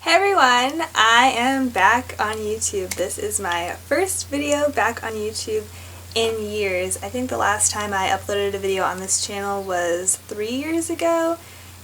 Hey everyone, I am back on YouTube. This is my first video back on YouTube in years. I think the last time I uploaded a video on this channel was 3 years ago,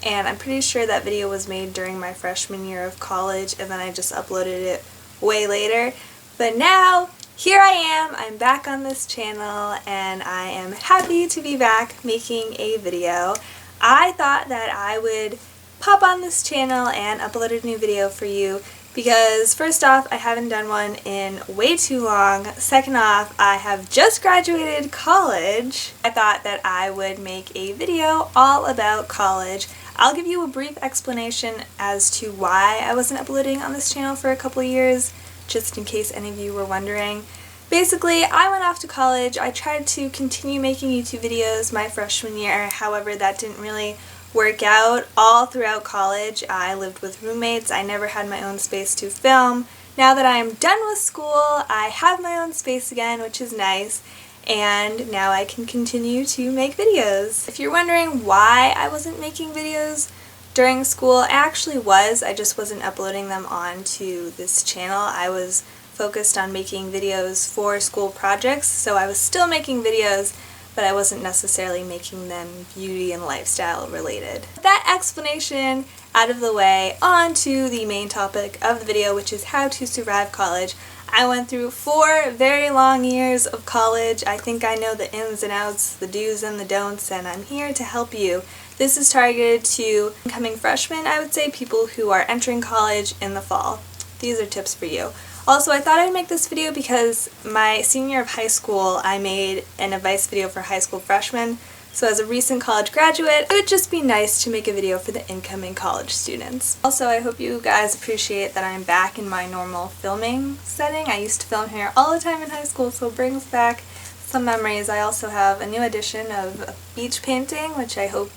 and I'm pretty sure that video was made during my freshman year of college and then I just uploaded it way later. But now, here I am, I'm back on this channel and I am happy to be back making a video. I thought that I would pop on this channel and upload a new video for you because first off, I haven't done one in way too long. Second off, I have just graduated college. I thought that I would make a video all about college. I'll give you a brief explanation as to why I wasn't uploading on this channel for a couple of years, just in case any of you were wondering. Basically, I went off to college. I tried to continue making YouTube videos my freshman year, however that didn't really work out. All throughout college I lived with roommates. I never had my own space to film. Now that I am done with school, I have my own space again, which is nice, and now I can continue to make videos. If you're wondering why I wasn't making videos during school, I actually was. I just wasn't uploading them onto this channel. I was focused on making videos for school projects, so I was still making videos, but I wasn't necessarily making them beauty and lifestyle related. With that explanation out of the way, on to the main topic of the video, which is how to survive college. I went through 4 very long years of college. I think I know the ins and outs, the do's and the don'ts, and I'm here to help you. This is targeted to incoming freshmen, I would say, people who are entering college in the fall. These are tips for you. Also, I thought I'd make this video because my senior year of high school, I made an advice video for high school freshmen. So as a recent college graduate, it would just be nice to make a video for the incoming college students. Also, I hope you guys appreciate that I'm back in my normal filming setting. I used to film here all the time in high school, so it brings back some memories. I also have a new edition of beach painting, which I hope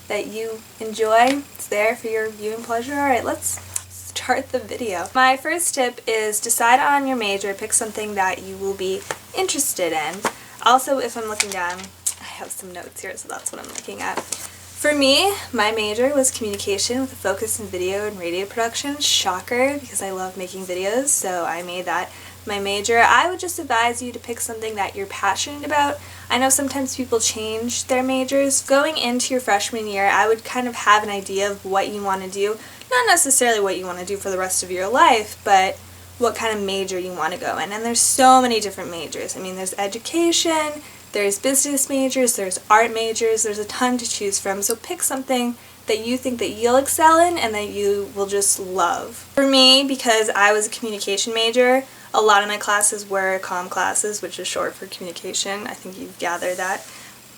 that you enjoy. It's there for your viewing pleasure. Alright, let's start the video. My first tip is decide on your major. Pick something that you will be interested in. Also, if I'm looking down, I have some notes here, so that's what I'm looking at. For me, my major was communication with a focus in video and radio production. Shocker, because I love making videos, so I made that my major. I would just advise you to pick something that you're passionate about. I know sometimes people change their majors. Going into your freshman year, I would kind of have an idea of what you want to do. Not necessarily what you want to do for the rest of your life, but what kind of major you want to go in. And there's so many different majors. I mean, there's education, there's business majors, there's art majors, there's a ton to choose from. So pick something that you think that you'll excel in and that you will just love. For me, because I was a communication major, a lot of my classes were comm classes, which is short for communication. I think you've gathered that.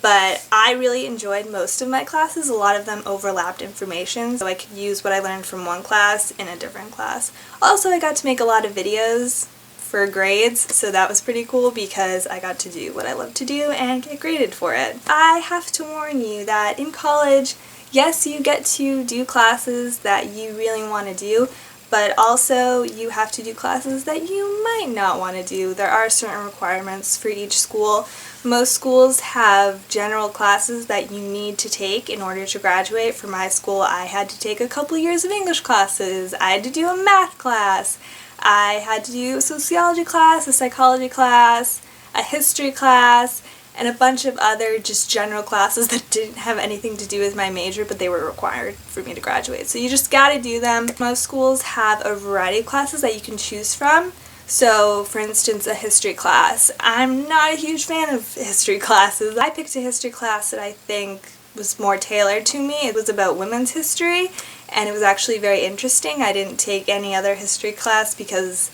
But I really enjoyed most of my classes. A lot of them overlapped information, so I could use what I learned from one class in a different class. Also, I got to make a lot of videos for grades, so that was pretty cool because I got to do what I love to do and get graded for it. I have to warn you that in college, yes, you get to do classes that you really want to do, but also you have to do classes that you might not want to do. There are certain requirements for each school. Most schools have general classes that you need to take in order to graduate. For my school, I had to take a couple years of English classes. I had to do a math class. I had to do a sociology class, a psychology class, a history class, and a bunch of other just general classes that didn't have anything to do with my major, but they were required for me to graduate. So you just gotta do them. Most schools have a variety of classes that you can choose from. So, for instance, a history class. I'm not a huge fan of history classes. I picked a history class that I think was more tailored to me. It was about women's history, and it was actually very interesting. I didn't take any other history class because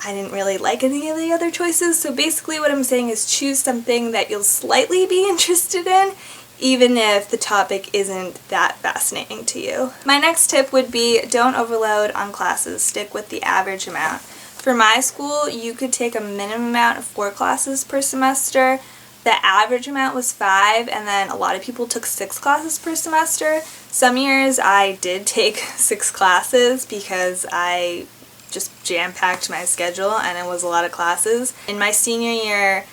I didn't really like any of the other choices. So basically what I'm saying is choose something that you'll slightly be interested in, even if the topic isn't that fascinating to you. My next tip would be don't overload on classes. Stick with the average amount. For my school, you could take a minimum amount of 4 classes per semester. The average amount was 5, and then a lot of people took 6 classes per semester. Some years I did take 6 classes because I just jam-packed my schedule and it was a lot of classes. In my senior year,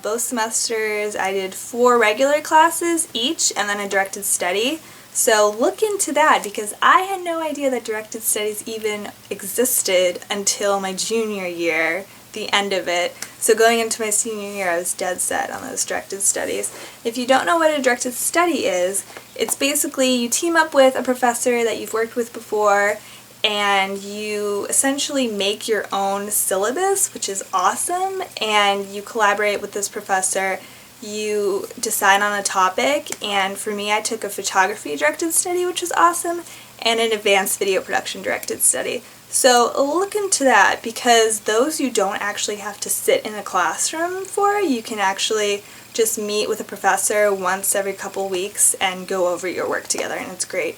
both semesters I did 4 regular classes each and then a directed study. So look into that, because I had no idea that directed studies even existed until my junior year, the end of it. So going into my senior year, I was dead set on those directed studies. If you don't know what a directed study is, it's basically you team up with a professor that you've worked with before, and you essentially make your own syllabus, which is awesome, and you collaborate with this professor. You decide on a topic, and for me I took a photography directed study, which was awesome, and an advanced video production directed study. So look into that, because those you don't actually have to sit in a classroom for. You can actually just meet with a professor once every couple weeks and go over your work together, and it's great.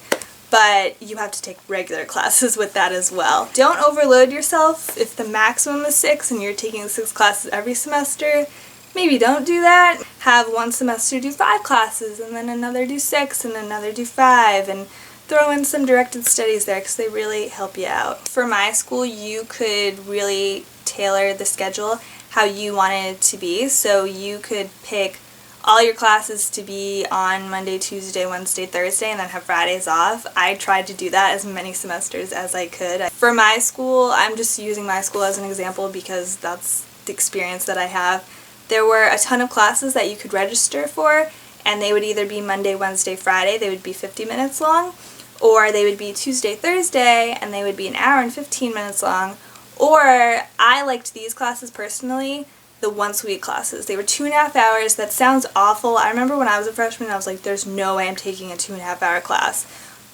But you have to take regular classes with that as well. Don't overload yourself. If the maximum is 6 and you're taking 6 classes every semester, maybe don't do that. Have one semester do 5 classes, and then another do 6, and another do 5, and throw in some directed studies there because they really help you out. For my school, you could really tailor the schedule how you want it to be. So you could pick all your classes to be on Monday, Tuesday, Wednesday, Thursday, and then have Fridays off. I tried to do that as many semesters as I could. For my school, I'm just using my school as an example because that's the experience that I have. There were a ton of classes that you could register for, and they would either be Monday, Wednesday, Friday, they would be 50 minutes long, or they would be Tuesday, Thursday, and they would be an hour and 15 minutes long. Or I liked these classes personally, the once-a-week classes. They were 2.5 hours. That sounds awful. I remember when I was a freshman, I was like, there's no way I'm taking a 2.5-hour class.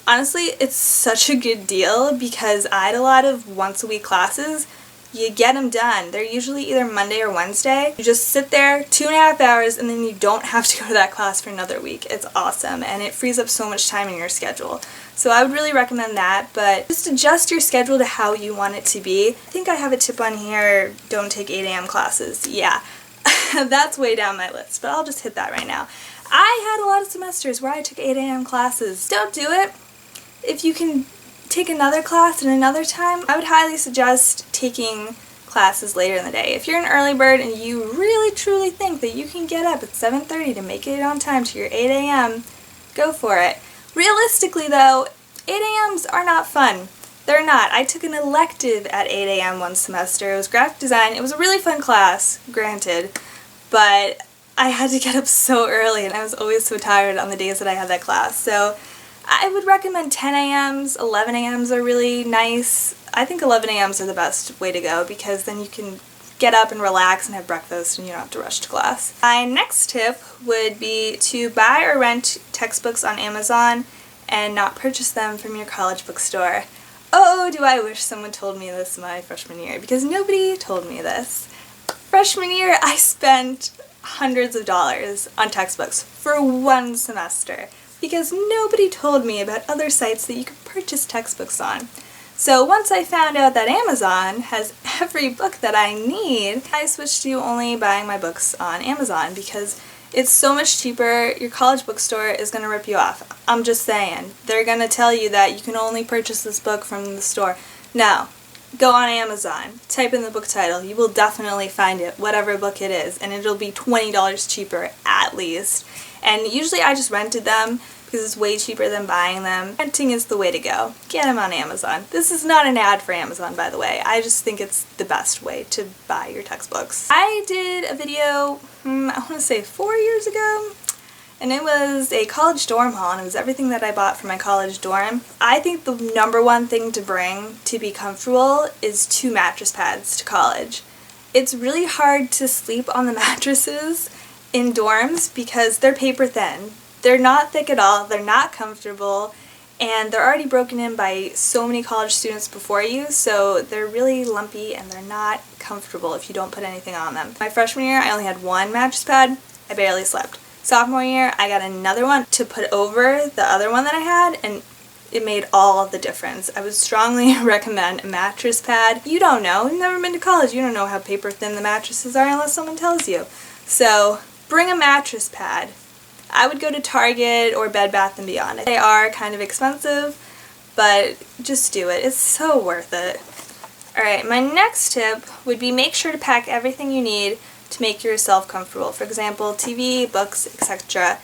Honestly, it's such a good deal because I had a lot of once-a-week classes. You get them done. They're usually either Monday or Wednesday. You just sit there 2.5 hours, and then you don't have to go to that class for another week. It's awesome, and it frees up so much time in your schedule. So I would really recommend that, but just adjust your schedule to how you want it to be. I think I have a tip on here, don't take 8 a.m. classes. Yeah, that's way down my list, but I'll just hit that right now. I had a lot of semesters where I took 8 a.m. classes. Don't do it. If you can take another class at another time, I would highly suggest taking classes later in the day. If you're an early bird and you really truly think that you can get up at 7:30 to make it on time to your 8 a.m., go for it. Realistically though, 8 a.m.s are not fun. They're not. I took an elective at 8 a.m. one semester. It was graphic design. It was a really fun class, granted, but I had to get up so early and I was always so tired on the days that I had that class. So I would recommend 10 a.m.s, 11 a.m.s are really nice. I think 11 a.m.s are the best way to go because then you can get up and relax and have breakfast and you don't have to rush to class. My next tip would be to buy or rent textbooks on Amazon and not purchase them from your college bookstore. Oh, do I wish someone told me this my freshman year, because nobody told me this. Freshman year, I spent hundreds of dollars on textbooks for one semester because nobody told me about other sites that you could purchase textbooks on. So once I found out that Amazon has every book that I need, I switched to only buying my books on Amazon because it's so much cheaper. Your college bookstore is going to rip you off. I'm just saying. They're going to tell you that you can only purchase this book from the store. No. Go on Amazon, type in the book title, you will definitely find it, whatever book it is, and it'll be $20 cheaper at least. And usually I just rented them because it's way cheaper than buying them. Renting is the way to go. Get them on Amazon. This is not an ad for Amazon, by the way. I just think it's the best way to buy your textbooks. I did a video, I want to say 4 years ago, and it was a college dorm haul, and it was everything that I bought for my college dorm. I think the #1 thing to bring to be comfortable is 2 mattress pads to college. It's really hard to sleep on the mattresses in dorms because they're paper thin. They're not thick at all, they're not comfortable, and they're already broken in by so many college students before you, so they're really lumpy and they're not comfortable if you don't put anything on them. My freshman year, I only had 1 mattress pad. I barely slept. Sophomore year, I got another one to put over the other one that I had, and it made all of the difference. I would strongly recommend a mattress pad. You don't know. You've never been to college. You don't know how paper thin the mattresses are unless someone tells you. So bring a mattress pad. I would go to Target or Bed Bath & Beyond. They are kind of expensive, but just do it. It's so worth it. Alright, my next tip would be make sure to pack everything you need to make yourself comfortable. For example, TV, books, etc.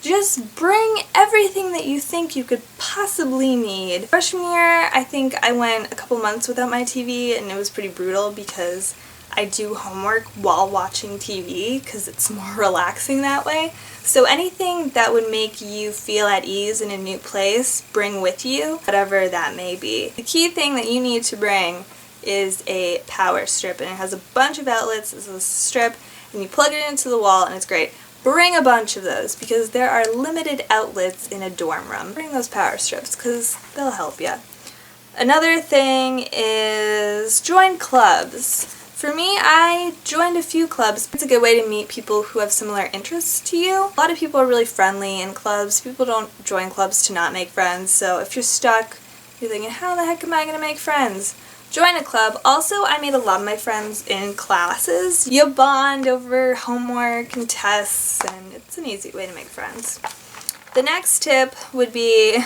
just bring everything that you think you could possibly need. Freshman year, I think I went a couple months without my TV, and it was pretty brutal because I do homework while watching TV because it's more relaxing that way. So anything that would make you feel at ease in a new place, bring with you, whatever that may be. The key thing that you need to bring is a power strip, and it has a bunch of outlets. This is a strip, and you plug it into the wall, and it's great. Bring a bunch of those because there are limited outlets in a dorm room. Bring those power strips because they'll help you. Another thing is join clubs. For me, I joined a few clubs. It's a good way to meet people who have similar interests to you. A lot of people are really friendly in clubs. People don't join clubs to not make friends, so if you're stuck, you're thinking, how the heck am I going to make friends? Join a club. Also, I made a lot of my friends in classes. You bond over homework and tests, and it's an easy way to make friends. The next tip would be,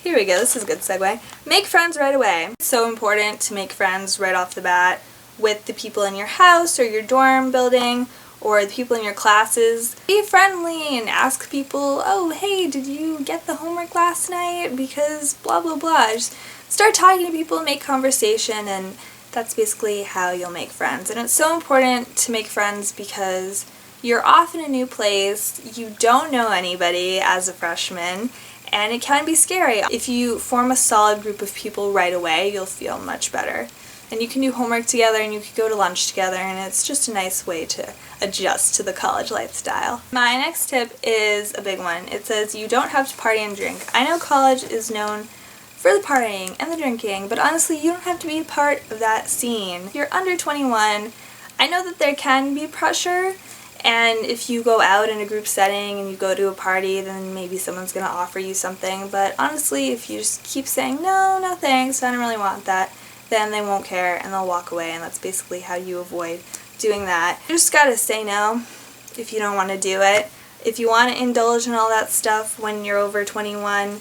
here we go, this is a good segue. Make friends right away. It's so important to make friends right off the bat with the people in your house or your dorm building or the people in your classes. Be friendly and ask people, oh, hey, did you get the homework last night? Because blah, blah, blah. Just start talking to people and make conversation, and that's basically how you'll make friends. And it's so important to make friends because you're off in a new place, you don't know anybody as a freshman, and it can be scary. If you form a solid group of people right away, you'll feel much better. And you can do homework together and you can go to lunch together, and it's just a nice way to adjust to the college lifestyle. My next tip is a big one. It says you don't have to party and drink. I know college is known for the partying and the drinking, but honestly, you don't have to be a part of that scene. If you're under 21, I know that there can be pressure, and if you go out in a group setting and you go to a party, then maybe someone's going to offer you something, but honestly, if you just keep saying, no thanks, I don't really want that, then they won't care and they'll walk away, and that's basically how you avoid doing that. You just gotta say no if you don't want to do it. If you want to indulge in all that stuff when you're over 21,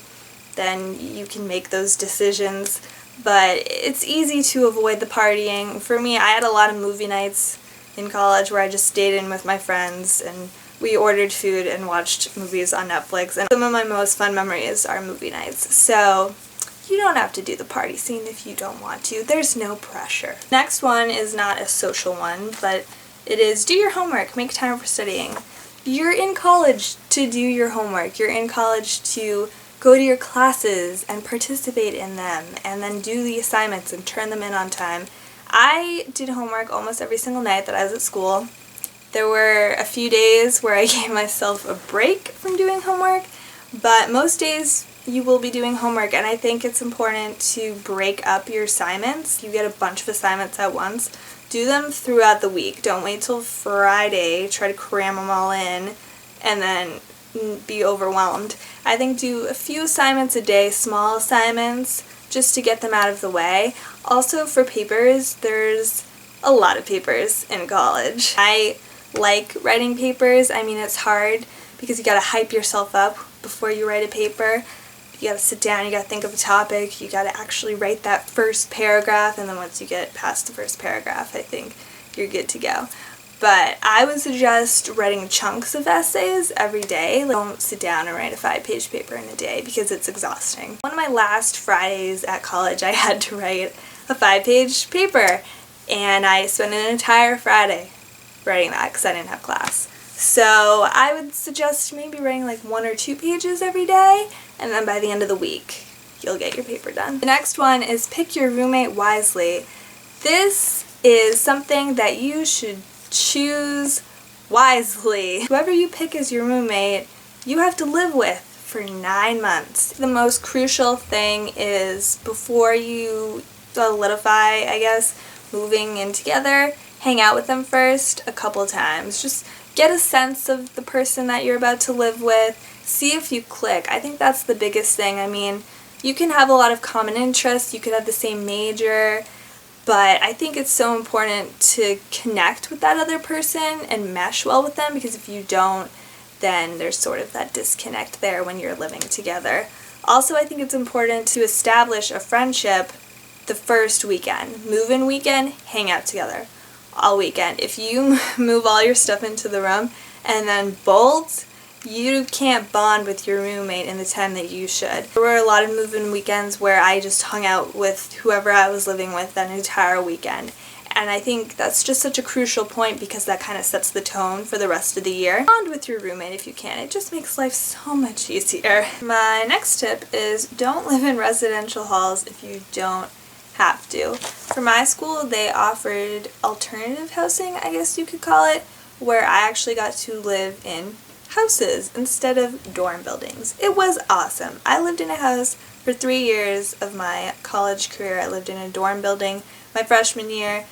then you can make those decisions, but it's easy to avoid the partying. For me, I had a lot of movie nights in college where I just stayed in with my friends and we ordered food and watched movies on Netflix, and some of my most fun memories are movie nights. So you don't have to do the party scene if you don't want to. There's no pressure. Next one is not a social one, but it is do your homework, make time for studying. You're in college to do your homework. You're in college to go to your classes and participate in them, and then do the assignments and turn them in on time. I did homework almost every single night that I was at school. There were a few days where I gave myself a break from doing homework, but most days you will be doing homework, and I think it's important to break up your assignments. You get a bunch of assignments at once. Do them throughout the week. Don't wait till Friday, try to cram them all in, and then be overwhelmed. I think do a few assignments a day, small assignments, just to get them out of the way. Also for papers, there's a lot of papers in college. I like writing papers. I mean, it's hard because you gotta hype yourself up before you write a paper. You gotta sit down, you gotta think of a topic, you gotta actually write that first paragraph, and then once you get past the first paragraph, I think you're good to go. But I would suggest writing chunks of essays every day. Don't sit down and write a 5-page paper in a day because it's exhausting. One of my last Fridays at college, I had to write a 5-page paper, and I spent an entire Friday writing that because I didn't have class. So I would suggest maybe writing like 1 or 2 pages every day, and then by the end of the week, you'll get your paper done. The next one is pick your roommate wisely. This is something that you should choose wisely. Whoever you pick as your roommate, you have to live with for 9 months. The most crucial thing is before you solidify, I guess, moving in together, hang out with them first a couple times. Just get a sense of the person that you're about to live with. See if you click. I think that's the biggest thing. I mean, you can have a lot of common interests, you could have the same major, but I think it's so important to connect with that other person and mesh well with them, because if you don't, then there's sort of that disconnect there when you're living together. Also, I think it's important to establish a friendship the first weekend. Move-in weekend, hang out together all weekend. If you move all your stuff into the room and then bolt you can't bond with your roommate in the time that you should. There were a lot of move-in weekends where I just hung out with whoever I was living with that entire weekend. And I think that's just such a crucial point because that kind of sets the tone for the rest of the year. Bond with your roommate if you can. It just makes life so much easier. My next tip is don't live in residential halls if you don't have to. For my school, they offered alternative housing, I guess you could call it, where I actually got to live in houses instead of dorm buildings. It was awesome. I lived in a house for 3 years of my college career. I lived in a dorm building my freshman year.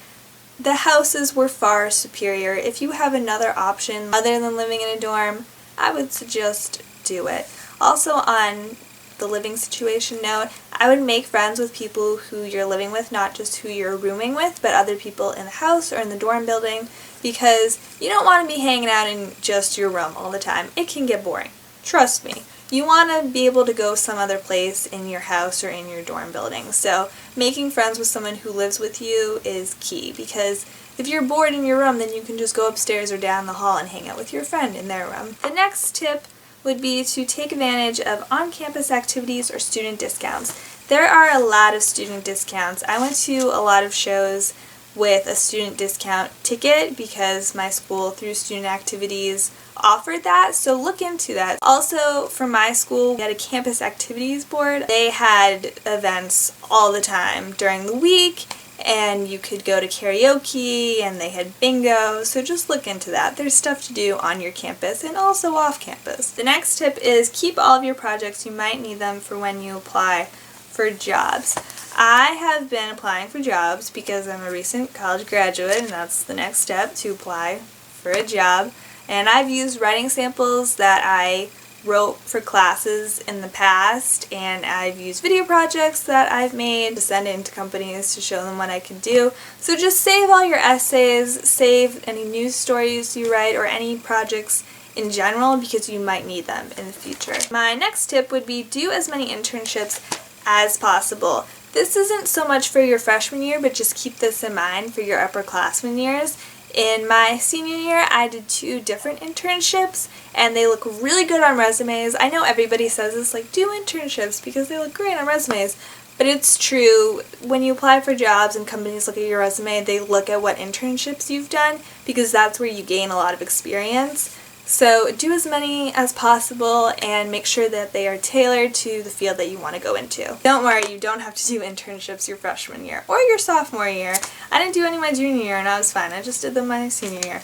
The houses were far superior. If you have another option other than living in a dorm, I would suggest do it. Also, on the living situation note, I would make friends with people who you're living with, not just who you're rooming with, but other people in the house or in the dorm building, because you don't want to be hanging out in just your room all the time. It can get boring. Trust me. You want to be able to go some other place in your house or in your dorm building. So making friends with someone who lives with you is key, because if you're bored in your room, then you can just go upstairs or down the hall and hang out with your friend in their room. The next tip would be to take advantage of on-campus activities or student discounts. There are a lot of student discounts. I went to a lot of shows with a student discount ticket because my school, through student activities, offered that, so look into that. Also, for my school, we had a campus activities board. They had events all the time during the week, and you could go to karaoke, and they had bingo, so just look into that. There's stuff to do on your campus and also off campus. The next tip is keep all of your projects. You might need them for when you apply for jobs. I have been applying for jobs because I'm a recent college graduate, and that's the next step, to apply for a job. And I've used writing samples that I wrote for classes in the past, and I've used video projects that I've made to send in to companies to show them what I could do. So just save all your essays, save any news stories you write, or any projects in general, because you might need them in the future. My next tip would be do as many internships as possible. This isn't so much for your freshman year, but just keep this in mind for your upperclassmen years. In my senior year, I did 2 different internships, and they look really good on resumes. I know everybody says this, like, do internships because they look great on resumes, but it's true. When you apply for jobs and companies look at your resume, they look at what internships you've done, because that's where you gain a lot of experience. So do as many as possible and make sure that they are tailored to the field that you want to go into. Don't worry, you don't have to do internships your freshman year or your sophomore year. I didn't do any my junior year and I was fine. I just did them my senior year.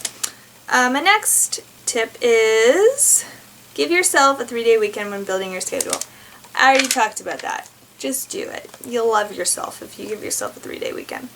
My next tip is give yourself a 3-day weekend when building your schedule. I already talked about that. Just do it. You'll love yourself if you give yourself a 3-day weekend.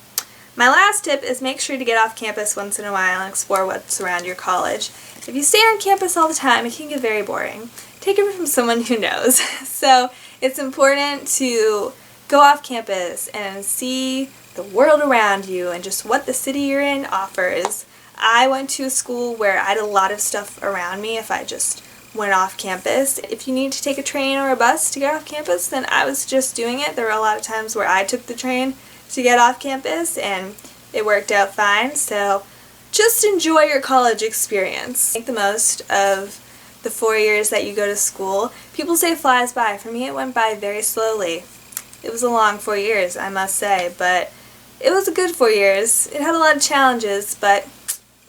My last tip is make sure to get off campus once in a while and explore what's around your college. If you stay on campus all the time, it can get very boring. Take it from someone who knows. So it's important to go off campus and see the world around you and just what the city you're in offers. I went to a school where I had a lot of stuff around me if I just went off campus. If you need to take a train or a bus to get off campus, then I was just doing it. There were a lot of times where I took the train to get off campus and it worked out fine. So just enjoy your college experience. Make the most of the 4 years that you go to school. People say it flies by. For me, it went by very slowly. It was a long 4 years, I must say, but it was a good 4 years. It had a lot of challenges, but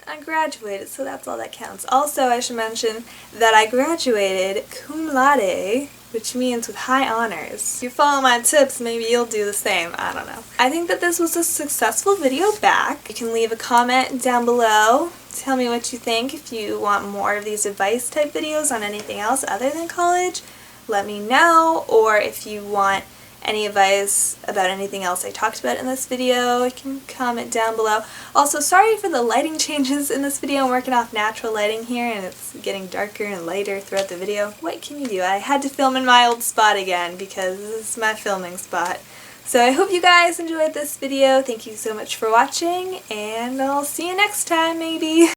I graduated, so that's all that counts. Also, I should mention that I graduated cum laude, which means with high honors. If you follow my tips, maybe you'll do the same. I don't know. I think that this was a successful video back. You can leave a comment down below. Tell me what you think. If you want more of these advice type videos on anything else other than college, let me know. Or if you want any advice about anything else I talked about in this video, you can comment down below. Also, sorry for the lighting changes in this video. I'm working off natural lighting here and it's getting darker and lighter throughout the video. What can you do? I had to film in my old spot again because this is my filming spot. So I hope you guys enjoyed this video. Thank you so much for watching, and I'll see you next time maybe.